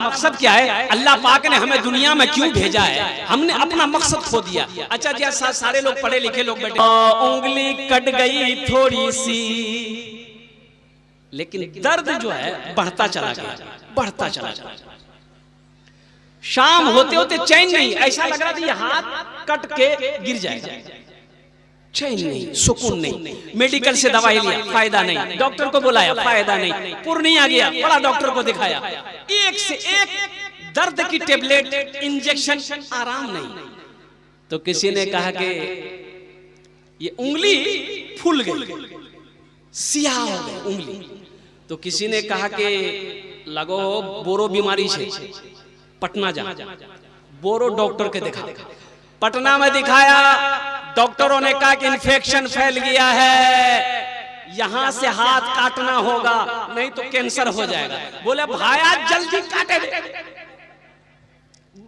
मकसद क्या है? अल्लाह पाक ने हमें दुनिया में क्यों भेजा है? हमने अपना मकसद खो दिया। अच्छा जी, सारे लोग पढ़े लिखे लोग बैठे, उंगली कट गई थोड़ी सी, लेकिन दर्द जो है बढ़ता चला गया, बढ़ता चला गया। शाम होते होते चैन नहीं, ऐसा लग रहा था ये हाथ कट के गिर जाएगा, चैन नहीं, सुकून नहीं। मेडिकल से दवाई लिया, फायदा नहीं। डॉक्टर को बुलाया, फायदा नहीं। पूर्णिया गया, बड़ा डॉक्टर को दिखाया, एक से एक दर्द की टेबलेट, इंजेक्शन, आराम नहीं। तो किसी ने कहा कि ये उंगली फूल गई, सियाह हो गई उंगली। तो किसी ने कहा कि लगो बोरो बीमारी से पटना जा, बोरो डॉक्टर के दिखा। पटना में दिखाया, डॉक्टरों ने कहा कि इन्फेक्शन फैल गया है, यहां से हाथ काटना होगा, नहीं तो कैंसर हो जाएगा। बोले भाया जल्दी काटे,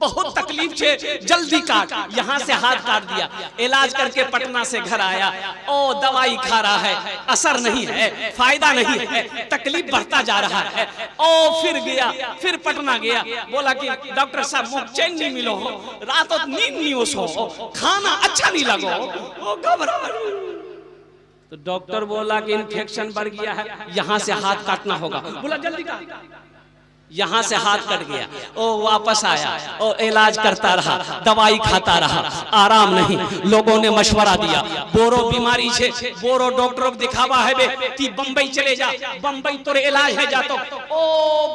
बहुत तकलीफ से जल्दी काट। यहां से हाथ काट दिया, इलाज करके पटना से घर आया। ओ दवाई खा रहा है, असर नहीं है, फायदा नहीं है, तकलीफ बढ़ता जा रहा है। ओ फिर गया, फिर पटना गया, बोला कि डॉक्टर साहब मुझे चैन नहीं मिलो, रात और नींद नहीं हो, सो खाना अच्छा नहीं लगो, ओ घबरा। तो डॉक्टर बोला कि इन्फेक्शन बढ़ गया है, यहां से हाथ काटना होगा। बोला जल्दी काट। यहां से हाथ कट गया, ओ वापस आया, ओ इलाज करता रहा, दवाई खाता रहा, आराम नहीं। लोगों ने मशवरा दिया, बोरो बीमारी से बोरो डॉक्टर को दिखावा है बे, कि बंबई चले जा, बंबई तो इलाज है जा। तो ओ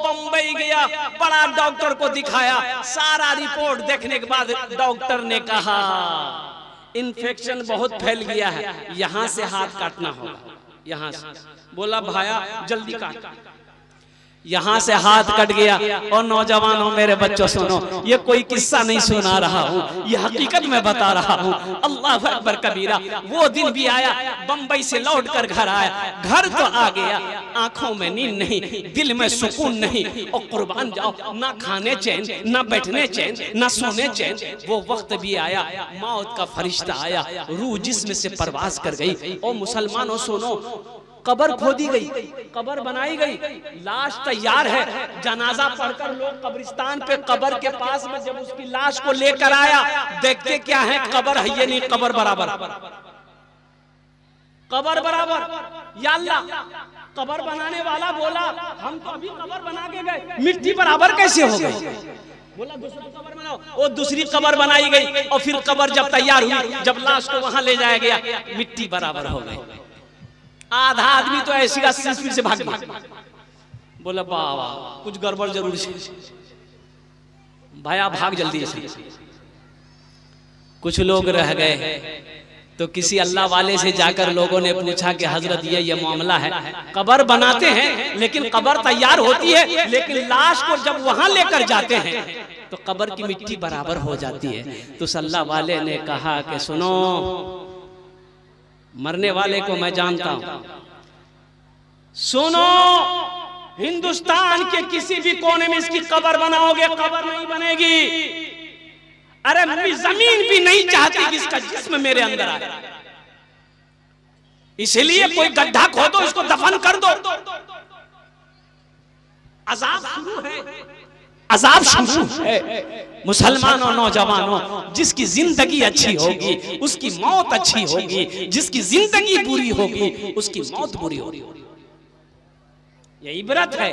बंबई गया, बड़ा डॉक्टर को दिखाया, सारा रिपोर्ट देखने के बाद डॉक्टर ने कहा इन्फेक्शन बहुत फैल गया है, यहां से हाथ काटना होगा, यहां से। बोला भाया जल्दी काट। यहां से हाथ कट गया। और नौजवानों, मेरे बच्चों सुनो, ये कोई किस्सा नहीं सुना रहा हूं, ये हकीकत में बता रहा हूं। अल्लाह अकबर कबीरा। वो दिन भी आया, बंबई से लौट कर घर आया, घर तो आ गया, आंखों में नींद नहीं, दिल में सुकून नहीं। और कुर्बान जाओ, ना खाने चैन, ना बैठने चैन, ना सोने चैन। वो वक्त भी आया, मौत का फरिश्ता आया, रूह जिस्म से परवास कर गई। और मुसलमानों सुनो, कबर खोदी गई, कबर बनाई गई, लाश तैयार है, जनाजा पढ़कर लोग कब्रिस्तान पे कबर के पास में जब उसकी लाश को लेकर आया, देखते क्या है, कबर है ये नहीं, कबर बराबर, कबर बराबर। या अल्लाह, कबर बनाने वाला बोला हम तो अभी कबर बना के गए, मिट्टी बराबर कैसे हो गई? बोला दूसरी कबर बनाओ। वो दूसरी कबर बनाई गई, और फिर कबर जब तैयार हुई, जब लाश को वहां ले जाया गया, मिट्टी बराबर हो गई। आधा आदमी तो ऐसी स्पीड से भाग गया। बोला बाबा कुछ गड़बड़ जरूर है, भाया भाग जल्दी से। कुछ लोग रह गए, तो किसी अल्लाह वाले से जाकर लोगों ने पूछा कि हजरत ये मामला है, कबर बनाते हैं लेकिन कबर तैयार होती है, लेकिन लाश को जब वहां लेकर जाते हैं तो कबर की मिट्टी बराबर हो जाती है। तो अल्लाह वाले ने कहा कि सुनो, मरने वाले को मैं जानता हूं, सुनो, हिंदुस्तान के किसी भी कोने में इसकी कब्र बनाओगे, कब्र नहीं बनेगी। अरे जमीन भी नहीं चाहती कि इसका जिस्म मेरे अंदर आए, इसलिए कोई गड्ढा खोदो, इसको दफन कर दो। अजाब शुरू है, अजाब शुरू है। मुसलमानों, नौजवानों, जिसकी जिंदगी अच्छी होगी उसकी मौत अच्छी होगी, जिसकी जिंदगी बुरी होगी उसकी मौत बुरी होगी। ये इबरत है।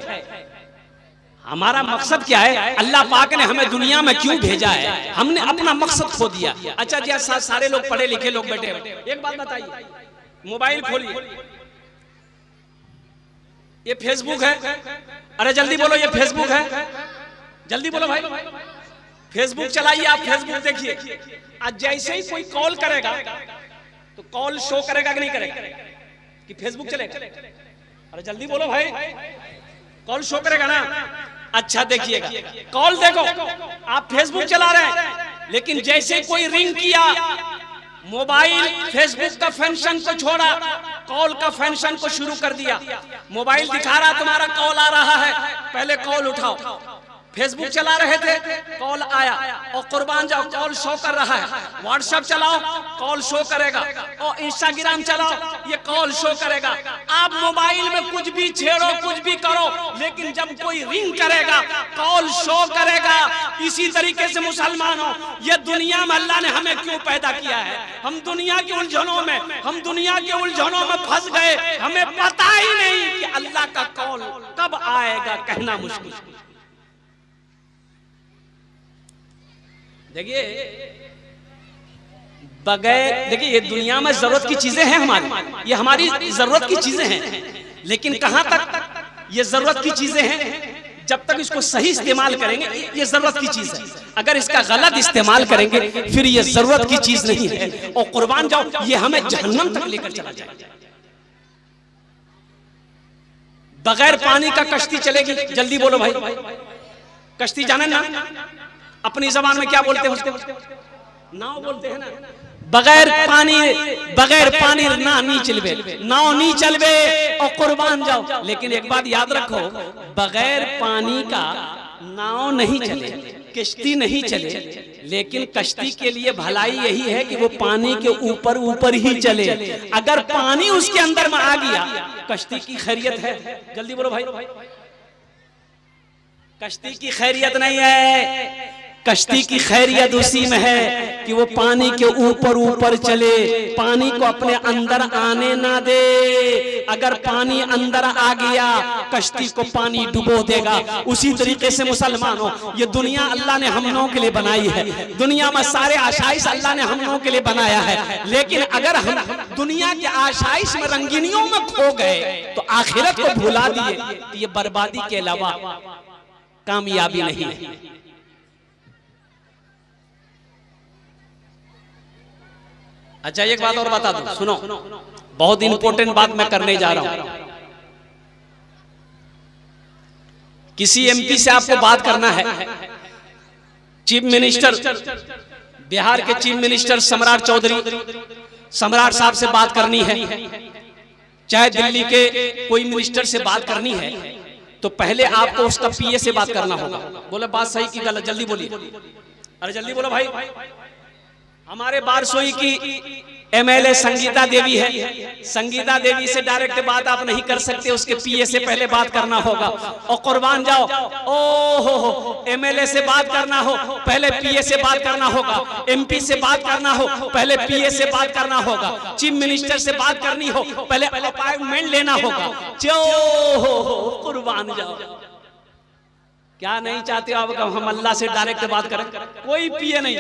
हमारा मकसद क्या है? अल्लाह पाक ने हमें दुनिया में क्यों भेजा है? हमने अपना मकसद खो दिया। अच्छा जी, सारे लोग पढ़े लिखे लोग बैठे हैं, एक बात बताइए, मोबाइल खोलिए, ये फेसबुक है। अरे जल्दी बोलो, ये फेसबुक है, जल्दी बोलो भाई। फेसबुक चलाइए, आप फेसबुक देखिए। आज जैसे ही कोई कॉल करेगा तो कॉल शो करेगा कि नहीं करेगा, कि फेसबुक चलेगा? अरे जल्दी बोलो भाई, कॉल शो करेगा ना? अच्छा देखिएगा, कॉल देखो, आप फेसबुक चला रहे हैं, लेकिन जैसे कोई रिंग किया, मोबाइल फेसबुक का फंक्शन को छोड़ा, कॉल का फंक्शन को शुरू कर दिया। मोबाइल दिखा रहा तुम्हारा कॉल आ रहा है, पहले कॉल उठाओ, फेसबुक चला रहे थे, कॉल आया, और कुर्बान जाओ कॉल शो कर रहा है। व्हाट्सएप चलाओ, कॉल शो करेगा, और इंस्टाग्राम चलाओ, ये कॉल शो करेगा। आप मोबाइल में कुछ भी छेड़ो, कुछ भी करो, लेकिन जब कोई रिंग करेगा कॉल शो करेगा। इसी तरीके से मुसलमानों, ये दुनिया में अल्लाह ने हमें क्यों पैदा किया है? हम दुनिया की उलझनों में फंस गए, हमें पता ही नहीं कि अल्लाह का कॉल कब आएगा, कहना मुश्किल। देखिए ये दुनिया में जरूरत की चीजें हैं हमारी, ये हमारी जरूरत की चीजें हैं, लेकिन कहां तक ये जरूरत की चीजें हैं? जब तक इसको सही इस्तेमाल करेंगे ये जरूरत की चीज है, अगर इसका गलत इस्तेमाल करेंगे फिर ये जरूरत की चीज नहीं है। और कुर्बान जाओ ये हमें जहन्नम तक लेकर चला जाएगा। बगैर पानी का कश्ती चलेगी? जल्दी बोलो भाई, कश्ती जाने ना, अपनी जबान में क्या बोलते हैं उसको? नाव बोलते हैं ना। बगैर पानी ना नहीं चलबे, नाव नहीं चलबे। और कुर्बान जाओ, लेकिन एक बात याद रखो, बगैर पानी का नाव नहीं चले, कश्ती नहीं चले, लेकिन कश्ती के लिए भलाई यही है कि वो पानी के ऊपर ही चले। अगर पानी उसके अंदर में आ गया, कश्ती की खैरियत है? जल्दी बोलो भाई, कश्ती की खैरियत नहीं है। कश्ती की खैरियत उसी में है कि वो पानी के ऊपर चले, पानी को अपने अंदर आने ना दे। अगर पानी अंदर आ गया, कश्ती को पानी डुबो देगा। उसी तरीके से मुसलमानों, ये दुनिया अल्लाह ने हम लोगों के लिए बनाई है, दुनिया में सारे आशाइश अल्लाह ने हम लोगों के लिए बनाया है, लेकिन अगर हम दुनिया के आशाइश में, रंगीनियों में खो गए तो आखिरत को भुला दिए, तो ये बर्बादी के अलावा कामयाबी नहीं है। अच्छा एक बात और बता दूं, सुनो, बहुत इंपॉर्टेंट बात मैं करने जा रहा हूं। किसी एमपी से आपको बात करना है, चीफ मिनिस्टर, बिहार के चीफ मिनिस्टर सम्राट चौधरी, सम्राट साहब से बात करनी है, चाहे दिल्ली के कोई मिनिस्टर से बात करनी है, तो पहले आपको उसका पीए से बात करना होगा। बोले बात सही की गलत? जल्दी बोलिए, अरे जल्दी बोलो भाई। हमारे बारसोई की एमएलए संगीता देवी है, संगीता देवी से डायरेक्ट बात आप नहीं कर सकते, उसके पीए से पहले बात करना होगा। और कुर्बान जाओ, ओ एमएलए से बात करना हो, पहले पीए से बात करना होगा। एमपी से बात करना हो, पहले पीए से बात करना होगा। चीफ मिनिस्टर से बात करनी हो, पहले अपॉइंटमेंट लेना होगा। कुर्बान जाओ, क्या नहीं चाहते हो आप हम अल्लाह से डायरेक्ट बात करें? कोई पीए नहीं,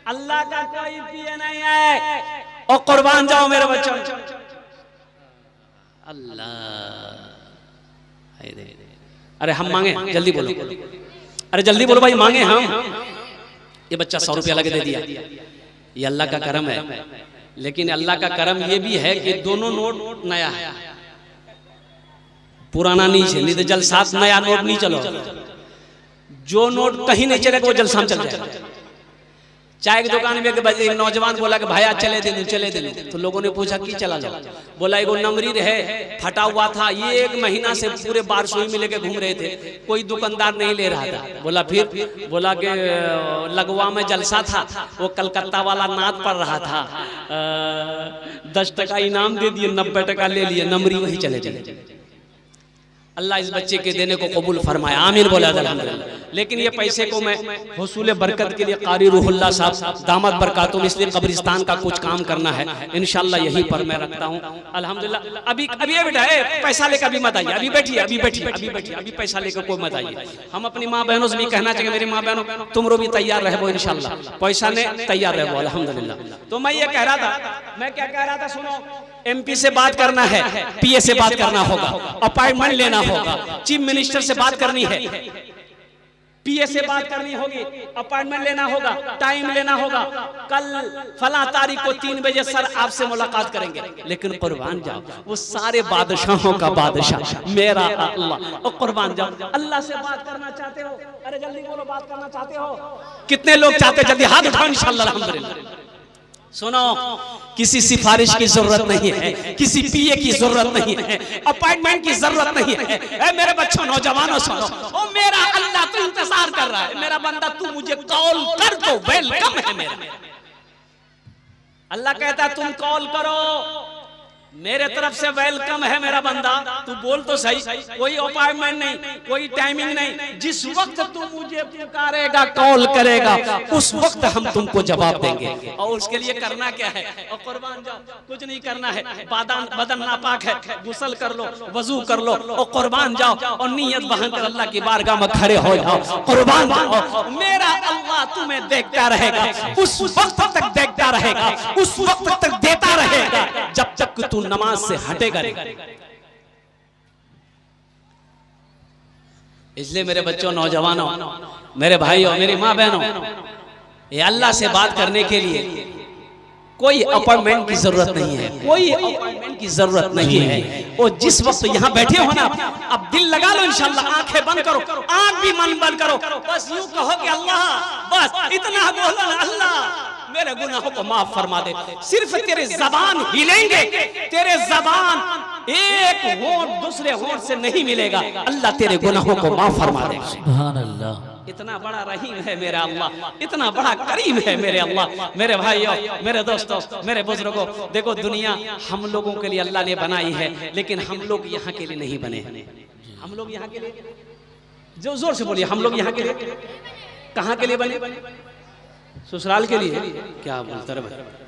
अल्लाह का कोई पीए नहीं है। और कुर्बान जाओ मेरे बच्चों, अल्लाह, अरे हम मांगे, जल्दी बोलो, अरे जल्दी बोलो भाई, मांगे हम। ये बच्चा 100 रुपया लगे दे दिया, ये अल्लाह का करम है। लेकिन अल्लाह का करम ये भी है कि दोनों नोट नया है, पुराना नहीं है, नहीं तो जलसात नया नोट नहीं चलो। जो नोट कहीं नहीं चलेगा वो जलसा में चल जाएगा। चाय की दुकान में एक नौजवान बोला कि भाई चले दे, तो लोगों ने पूछा कि चला लो? बोला एगो नमरी है, फटा हुआ था, ये 1 महीना से पूरे बारसोई में लेके घूम रहे थे, कोई दुकानदार नहीं ले रहा था। बोला फिर? बोला कि लगवा में जलसा था, वो कलकत्ता वाला नाद पड़ रहा था, 10 टका इनाम दे दिए, 90 टका ले लिए, नमरी वही चले चले। अल्लाह इस बच्चे के देने को कबूल फरमाया, आमीन बोला अल्हम्दुलिल्लाह। लेकिन ये पैसे को मैं हुसूल बरकत के लिए कारी रूहुल्लाह साहब दामत बरकातुहुम, इसलिए कब्रिस्तान का कुछ काम करना है, इंशाल्लाह यहीं पर मैं रखता हूँ। अल्हम्दुलिल्लाह अभी बेटा पैसा लेकर अभी मत आइए, अभी बैठिए, अभी पैसा लेकर कोई मत आइए। हम अपनी माँ बहनों से भी कहना चाहिए, मेरी माँ बहनों तुम रो भी तैयार रहो इंशाल्लाह, पैसा ने तैयार रहो अल्हम्दुलिल्लाह। तो मैं ये कह रहा था, मैं क्या कह रहा था, सुनो, एमपी से बात करना है, पीए से बात करना होगा, अपॉइंटमेंट लेना होगा, चीफ मिनिस्टर से बात करनी है, पीए से बात करनी होगी, अपॉइंटमेंट लेना होगा, टाइम लेना होगा, कल फला तारीख को 3 बजे सर आपसे मुलाकात करेंगे। लेकिन कुर्बान जाओ, वो सारे बादशाहों का बादशाह मेरा अल्लाह। और कुर्बान जाओ, अल्लाह से बात करना चाहते हो? अरे जल्दी बोलो, बात करना चाहते हो? कितने लोग चाहते? जल्दी हाथ उठाओ इंशाल्लाह अल्हम्दुलिल्लाह। सुनो, किसी सिफारिश की जरूरत नहीं है, किसी पीए की जरूरत नहीं है, अपॉइंटमेंट की जरूरत नहीं है। ए मेरे बच्चों, नौजवानों, सुनो, ओ मेरा अल्लाह तो इंतजार कर रहा है। मेरा बंदा तू मुझे कॉल कर दो, वेलकम है मेरा। अल्लाह कहता है तुम कॉल करो, मेरे तरफ से वेलकम है मेरा बंदा। तू बोल तो सही, कोई अपॉइंटमेंट नहीं, कोई टाइमिंग नहीं। जिस वक्त तू मुझे पुकारेगा, कॉल करेगा, उस वक्त हम तुमको जवाब देंगे। और उसके लिए करना क्या है? और कुर्बान जाओ, कुछ नहीं करना है। बदन नापाक है, गुस्ल कर लो, वजू कर लो और कुर्बान जाओ और नियत बहाकर अल्लाह की बारगाह में खड़े हो जाओ, कुर्बान जाओ। मेरा अल्लाह तुम्हें देखता रहेगा, उस वक्त तक देखता रहेगा, उस वक्त तक देता रहेगा जब तक तू नमाज से हटेगा नहीं। इसलिए मेरे बच्चों, नौजवानों, मेरे भाइयों, मेरी माँ बहनों, ये अल्लाह से बात करने के लिए कोई अपॉइंटमेंट की जरूरत नहीं है, कोई अपॉइंटमेंट की जरूरत नहीं है। और जिस वक्त यहाँ बैठे हो ना, अब दिल लगा लो, इंशाल्लाह आंखें बंद करो, आंख भी मन बंद करो, बस यूं कहो कि अल्लाह, बस इतना बोलो ना, अल्लाह मेरे गुनाहों को माफ फरमा दे। सिर्फ तेरे जबान हिलेंगे, तेरे जबान एक होंठ दूसरे होंठ से नहीं मिलेगा, अल्लाह तेरे गुनाहों को माफ फरमा देगा। सुभान अल्लाह। इतना बड़ा रहीम है मेरा अल्लाह, इतना बड़ा करीम है मेरे अल्लाह। मेरे भाइयों, मेरे दोस्तों, मेरे बुजुर्गों, देखो दुनिया हम लोगों के लिए अल्लाह ने बनाई है, लेकिन हम लोग यहाँ के लिए नहीं बने। हम लोग यहाँ के लिए, जो जोर से बोलिए, हम लोग यहाँ के लिए, कहाँ के लिए बने? ससुराल के लिए। क्या बोलते रहे?